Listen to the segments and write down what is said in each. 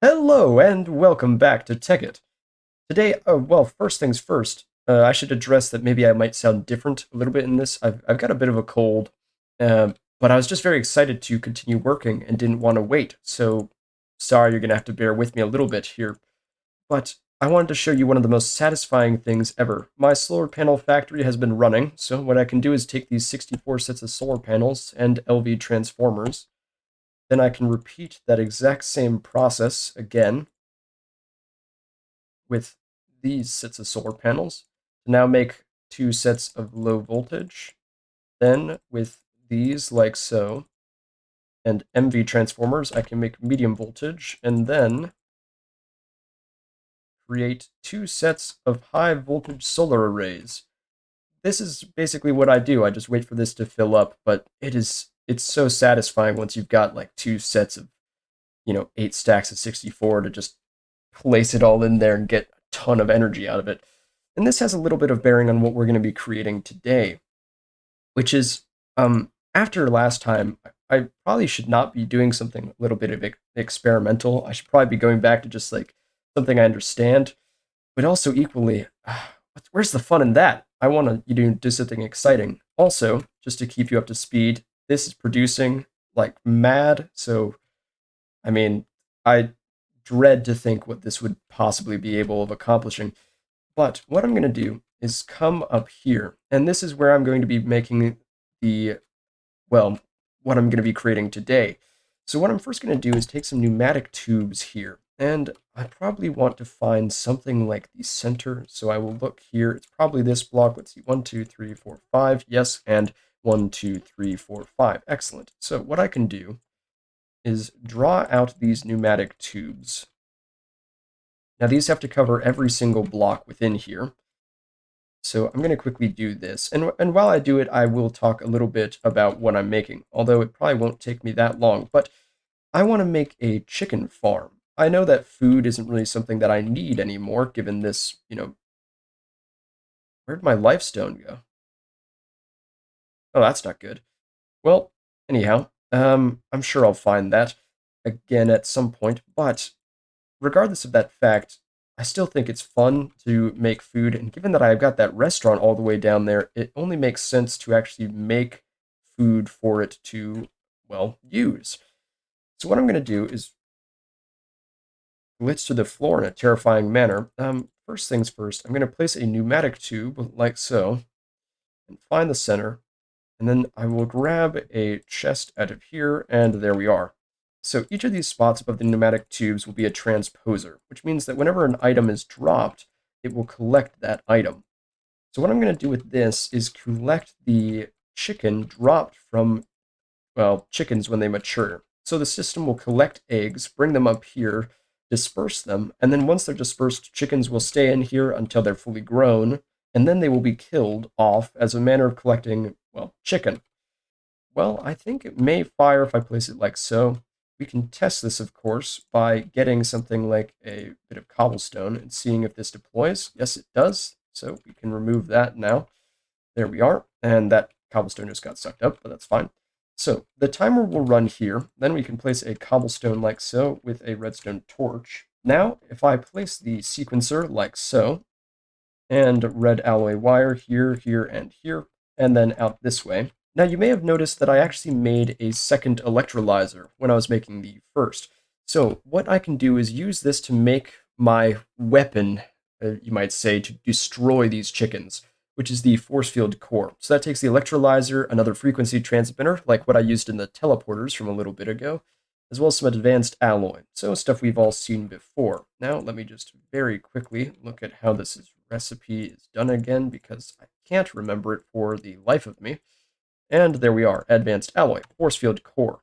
Hello and welcome back to Tekkit. Today, well, first things first, I should address that maybe I might sound different a little bit in this. I've got a bit of a cold, but I was just very excited to continue working and didn't want to wait. So sorry, you're gonna have to bear with me a little bit here. But I wanted to show you one of the most satisfying things ever. My solar panel factory has been running, so what I can do is take these 64 sets of solar panels and LV transformers. Then I can repeat that exact same process again with these sets of solar panels to now make two sets of low voltage. Then with these like so, and MV transformers, I can make medium voltage, and then create two sets of high voltage solar arrays. This is basically what I do. I just wait for this to fill up, but it's so satisfying once you've got like two sets of, 8 stacks of 64 to just place it all in there and get a ton of energy out of it. And this has a little bit of bearing on what we're going to be creating today, which is after last time, I probably should not be doing something a little bit of experimental. I should probably be going back to just like something I understand, but also equally, where's the fun in that? I want to do something exciting. Also, just to keep you up to speed, this is producing like mad. So, I mean, I dread to think what this would possibly be able of accomplishing. But what I'm going to do is come up here, and this is where I'm going to be making the, well, what I'm going to be creating today. So what I'm first going to do is take some pneumatic tubes here, and I probably want to find something like the center. So I will look here. It's probably this block. Let's see, 1, 2, 3, 4, 5. Yes, and 1, 2, 3, 4, 5. Excellent. So what I can do is draw out these pneumatic tubes. Now these have to cover every single block within here. So I'm going to quickly do this. And while I do it, I will talk a little bit about what I'm making, although it probably won't take me that long. But I want to make a chicken farm. I know that food isn't really something that I need anymore, given this, where'd my lifestone go? Oh, that's not good. Well, anyhow, I'm sure I'll find that again at some point, but regardless of that fact, I still think it's fun to make food, and given that I've got that restaurant all the way down there, it only makes sense to actually make food for it to, well, use. So what I'm going to do is glitch to the floor in a terrifying manner. First things first, I'm going to place a pneumatic tube like so, and find the center, and then I will grab a chest out of here, and there we are. So each of these spots above the pneumatic tubes will be a transposer, which means that whenever an item is dropped, it will collect that item. So what I'm going to do with this is collect the chicken dropped from, well, chickens when they mature. So the system will collect eggs, bring them up here, disperse them, and then once they're dispersed, chickens will stay in here until they're fully grown, and then they will be killed off as a manner of collecting, well, chicken. Well, I think it may fire if I place it like so. We can test this, of course, by getting something like a bit of cobblestone and seeing if this deploys. Yes, it does. So we can remove that now. There we are. And that cobblestone just got sucked up, but that's fine. So the timer will run here. Then we can place a cobblestone like so with a redstone torch. Now, if I place the sequencer like so, and red alloy wire here, here, and here, and then out this way. Now, you may have noticed that I actually made a second electrolyzer when I was making the first. So what I can do is use this to make my weapon, you might say, to destroy these chickens, which is the force field core. So that takes the electrolyzer, another frequency transmitter, like what I used in the teleporters from a little bit ago, as well as some advanced alloy. So stuff we've all seen before. Now, let me just very quickly look at how recipe is done again, because I can't remember it for the life of me. And there we are, advanced alloy, force field core.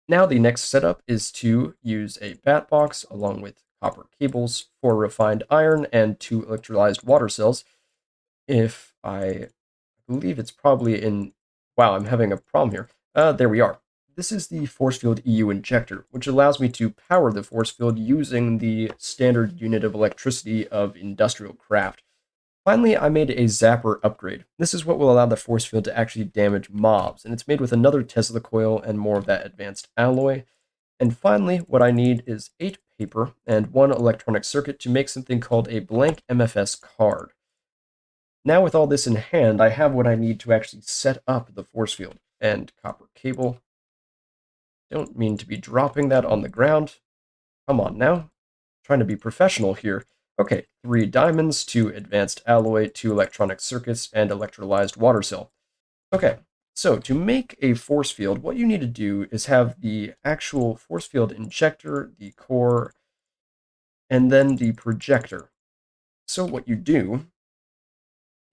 Now the next setup is to use a bat box along with copper cables, 4 refined iron, and 2 electrolyzed water cells. If I believe it's probably in, wow, I'm having a problem here. There we are. This is the force field EU injector, which allows me to power the force field using the standard unit of electricity of industrial craft. Finally, I made a zapper upgrade. This is what will allow the force field to actually damage mobs, and it's made with another Tesla coil and more of that advanced alloy. And finally, what I need is 8 paper and 1 electronic circuit to make something called a blank MFS card. Now with all this in hand, I have what I need to actually set up the force field. And copper cable. Don't mean to be dropping that on the ground. Come on now. Trying to be professional here. Okay, 3 diamonds, 2 advanced alloy, 2 electronic circuits, and electrolyzed water cell. Okay, so to make a force field, what you need to do is have the actual force field injector, the core, and then the projector. So what you do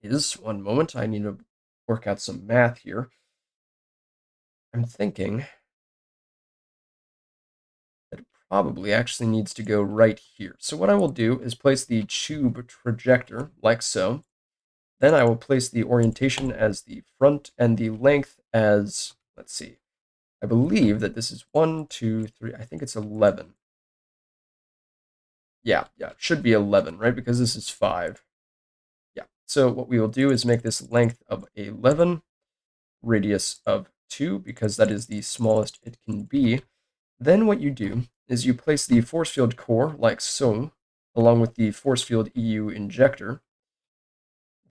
is, one moment, I need to work out some math here. I'm thinking that it probably actually needs to go right here. So what I will do is place the tube projector like so. Then I will place the orientation as the front and the length as, let's see, I believe that this is 1, 2, 3, I think it's 11. Yeah, it should be 11, right? Because this is 5. Yeah, so what we will do is make this length of 11, radius of 2, because that is the smallest it can be. Then what you do is you place the force field core, like so, along with the force field EU injector.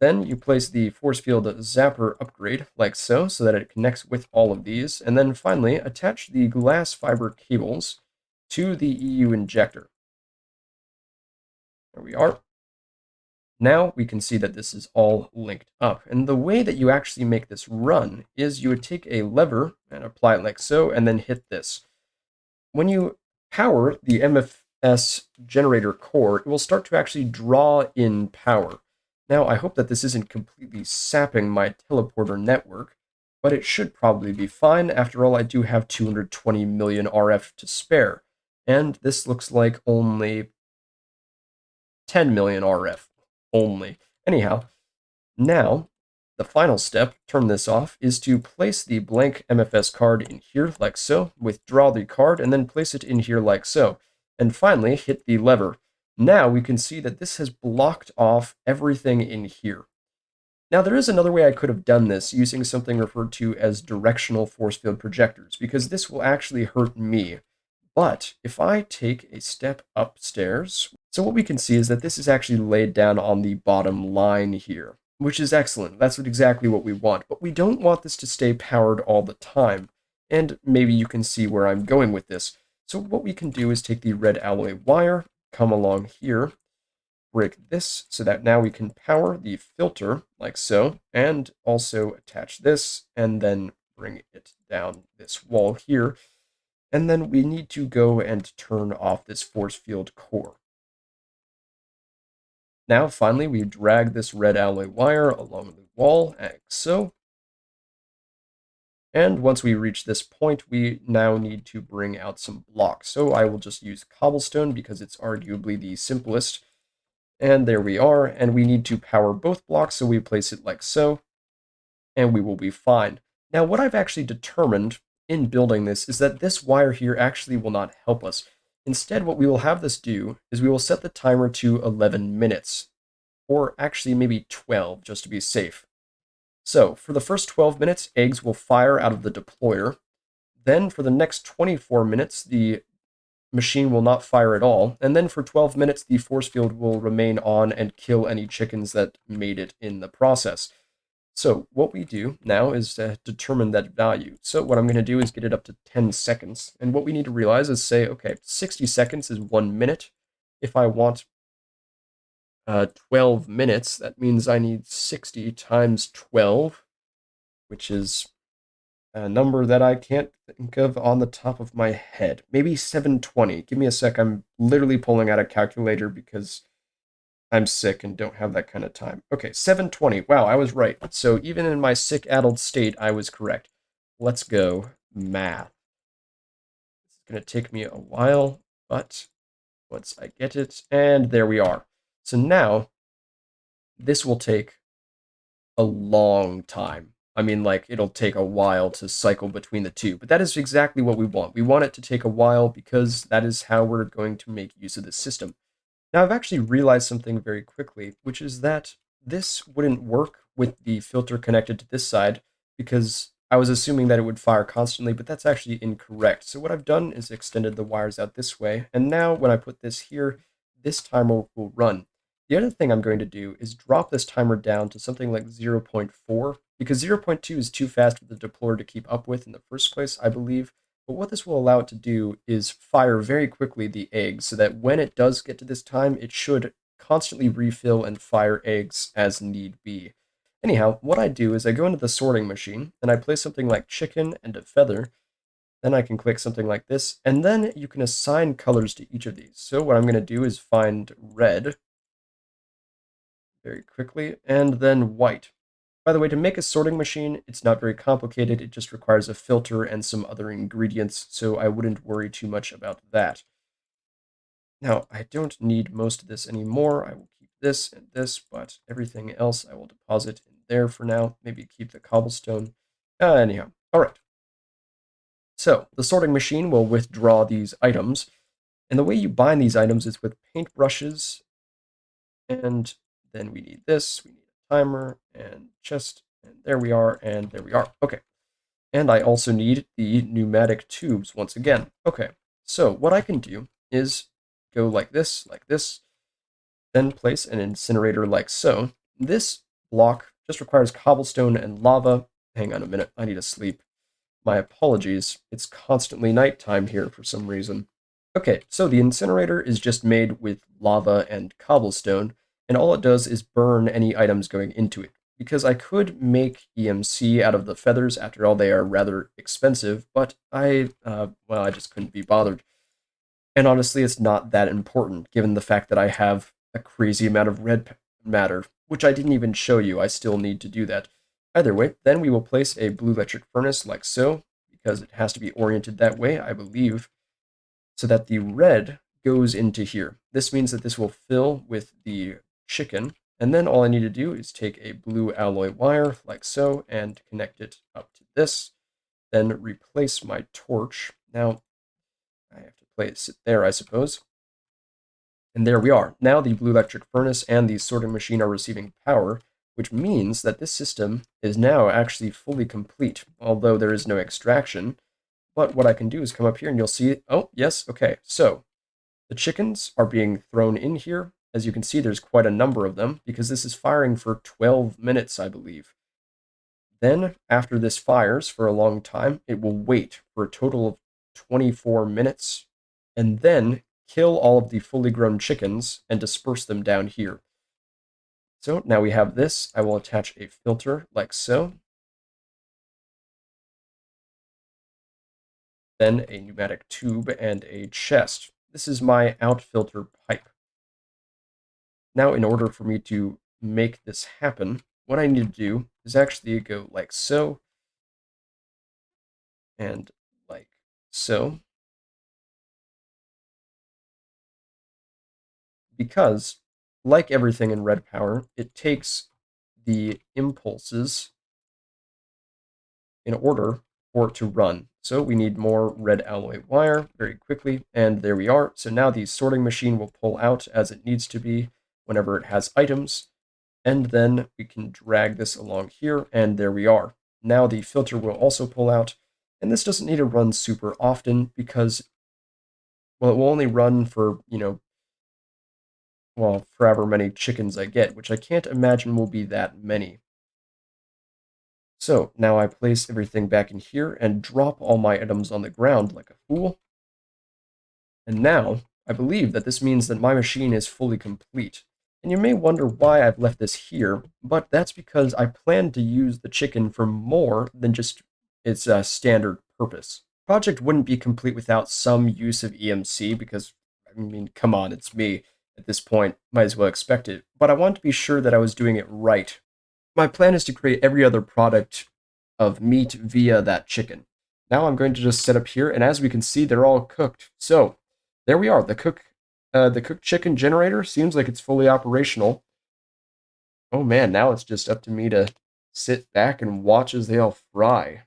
Then you place the force field zapper upgrade, like so that it connects with all of these. And then finally, attach the glass fiber cables to the EU injector. There we are. Now we can see that this is all linked up. And the way that you actually make this run is you would take a lever and apply it like so, and then hit this. When you power the MFS generator core, it will start to actually draw in power. Now, I hope that this isn't completely sapping my teleporter network, but it should probably be fine. After all, I do have 220 million RF to spare, and this looks like only 10 million RF only. Anyhow, now, the final step, turn this off, is to place the blank MFS card in here like so, withdraw the card, and then place it in here like so. And finally, hit the lever. Now we can see that this has blocked off everything in here. Now there is another way I could have done this using something referred to as directional force field projectors, because this will actually hurt me. But if I take a step upstairs, so what we can see is that this is actually laid down on the bottom line here, which is excellent. That's exactly what we want. But we don't want this to stay powered all the time. And maybe you can see where I'm going with this. So what we can do is take the red alloy wire, come along here, break this so that now we can power the filter like so, and also attach this, and then bring it down this wall here. And then we need to go and turn off this force field core. Now, finally, we drag this red alloy wire along the wall, like so. And once we reach this point, we now need to bring out some blocks. So I will just use cobblestone because it's arguably the simplest. And there we are. And we need to power both blocks, so we place it like so. And we will be fine. Now, what I've actually determined in building this is that this wire here actually will not help us. Instead, what we will have this do is we will set the timer to 11 minutes, or actually maybe 12, just to be safe. So, for the first 12 minutes, eggs will fire out of the deployer. Then, for the next 24 minutes, the machine will not fire at all. And then for 12 minutes, the force field will remain on and kill any chickens that made it in the process. So what we do now is determine that value. So what I'm going to do is get it up to 10 seconds. And what we need to realize is say, okay, 60 seconds is 1 minute. If I want 12 minutes, that means I need 60 times 12, which is a number that I can't think of on the top of my head. Maybe 720. Give me a sec. I'm literally pulling out a calculator because I'm sick and don't have that kind of time. Okay, 720. Wow, I was right. So even in my sick, addled state, I was correct. Let's go math. It's going to take me a while, but once I get it, and there we are. So now, this will take a long time. I mean, like, it'll take a while to cycle between the two, but that is exactly what we want. We want it to take a while because that is how we're going to make use of this system. Now, I've actually realized something very quickly, which is that this wouldn't work with the filter connected to this side because I was assuming that it would fire constantly, but that's actually incorrect. So what I've done is extended the wires out this way, and now when I put this here, this timer will run. The other thing I'm going to do is drop this timer down to something like 0.4, because 0.2 is too fast for the deployer to keep up with in the first place, I believe. But what this will allow it to do is fire very quickly the eggs, so that when it does get to this time, it should constantly refill and fire eggs as need be. Anyhow, what I do is I go into the sorting machine, and I place something like chicken and a feather. Then I can click something like this, and then you can assign colors to each of these. So what I'm going to do is find red very quickly, and then white. By the way, to make a sorting machine, it's not very complicated. It just requires a filter and some other ingredients, so I wouldn't worry too much about that. Now, I don't need most of this anymore. I will keep this and this, but everything else I will deposit in there for now. Maybe keep the cobblestone. Anyhow, all right. So the sorting machine will withdraw these items, and the way you bind these items is with paintbrushes, and then we need this. We need a timer and chest, and there we are, and there we are. Okay. And I also need the pneumatic tubes once again. Okay, so what I can do is go like this, then place an incinerator like so. This block just requires cobblestone and lava. Hang on a minute, I need to sleep. My apologies, it's constantly nighttime here for some reason. Okay, so the incinerator is just made with lava and cobblestone, and all it does is burn any items going into it. Because I could make EMC out of the feathers, after all they are rather expensive, but I just couldn't be bothered. And honestly, it's not that important, given the fact that I have a crazy amount of red matter, which I didn't even show you. I still need to do that. Either way, then we will place a blue electric furnace like so, because it has to be oriented that way, I believe, so that the red goes into here. This means that this will fill with the chicken, and then all I need to do is take a blue alloy wire like so and connect it up to this, then replace my torch. Now, I have to place it there, I suppose. And there we are. Now the blue electric furnace and the sorting machine are receiving power, which means that this system is now actually fully complete, although there is no extraction. But what I can do is come up here and you'll see, oh, yes, okay. So the chickens are being thrown in here. As you can see, there's quite a number of them because this is firing for 12 minutes, I believe. Then, after this fires for a long time, it will wait for a total of 24 minutes and then kill all of the fully grown chickens and disperse them down here. So now we have this. I will attach a filter like so. Then a pneumatic tube and a chest. This is my outfilter pipe. Now, in order for me to make this happen, what I need to do is actually go like so and like so. Because, like everything in Redpower, it takes the impulses in order for it to run. So we need more red alloy wire very quickly, and there we are. So now the sorting machine will pull out as it needs to be whenever it has items, and then we can drag this along here, and there we are. Now the filter will also pull out, and this doesn't need to run super often because, well, it will only run for, well, for however many chickens I get, which I can't imagine will be that many. So now I place everything back in here and drop all my items on the ground like a fool. And now I believe that this means that my machine is fully complete. And you may wonder why I've left this here, but that's because I plan to use the chicken for more than just its standard purpose. Project wouldn't be complete without some use of EMC because, I mean, come on, it's me. At this point, might as well expect it. But I wanted to be sure that I was doing it right. My plan is to create every other product of meat via that chicken. Now I'm going to just set up here, and as we can see, they're all cooked. So there we are. The cooked chicken generator seems like it's fully operational. Oh man, now it's just up to me to sit back and watch as they all fry.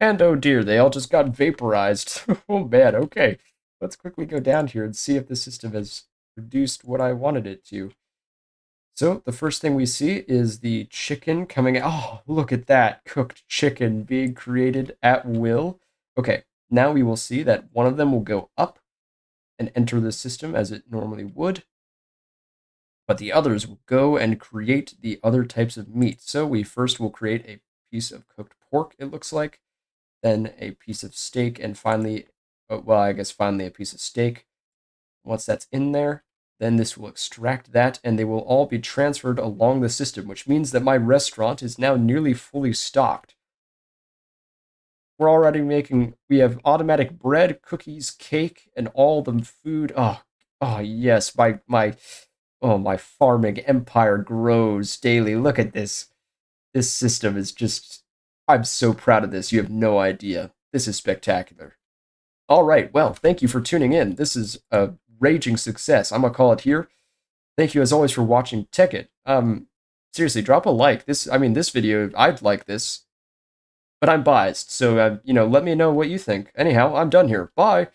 And oh dear, they all just got vaporized. Oh man, okay. Let's quickly go down here and see if the system has produced what I wanted it to. So the first thing we see is the chicken coming out. Oh, look at that. Cooked chicken being created at will. Okay, now we will see that one of them will go up and enter the system as it normally would, but the others will go and create the other types of meat. So we first will create a piece of cooked pork, it looks like, then a piece of steak, and finally, well, I guess finally a piece of steak. Once that's in there, then this will extract that, and they will all be transferred along the system, which means that my restaurant is now nearly fully stocked. We're already we have automatic bread, cookies, cake, and all the food. Oh yes, my farming empire grows daily. Look at this. This system is just, I'm so proud of this. You have no idea. This is spectacular. All right, well, thank you for tuning in. This is a raging success. I'm gonna call it here. Thank you as always for watching Tekkit. Seriously, drop a like. This video, I'd like this, but I'm biased. So, let me know what you think. Anyhow, I'm done here. Bye.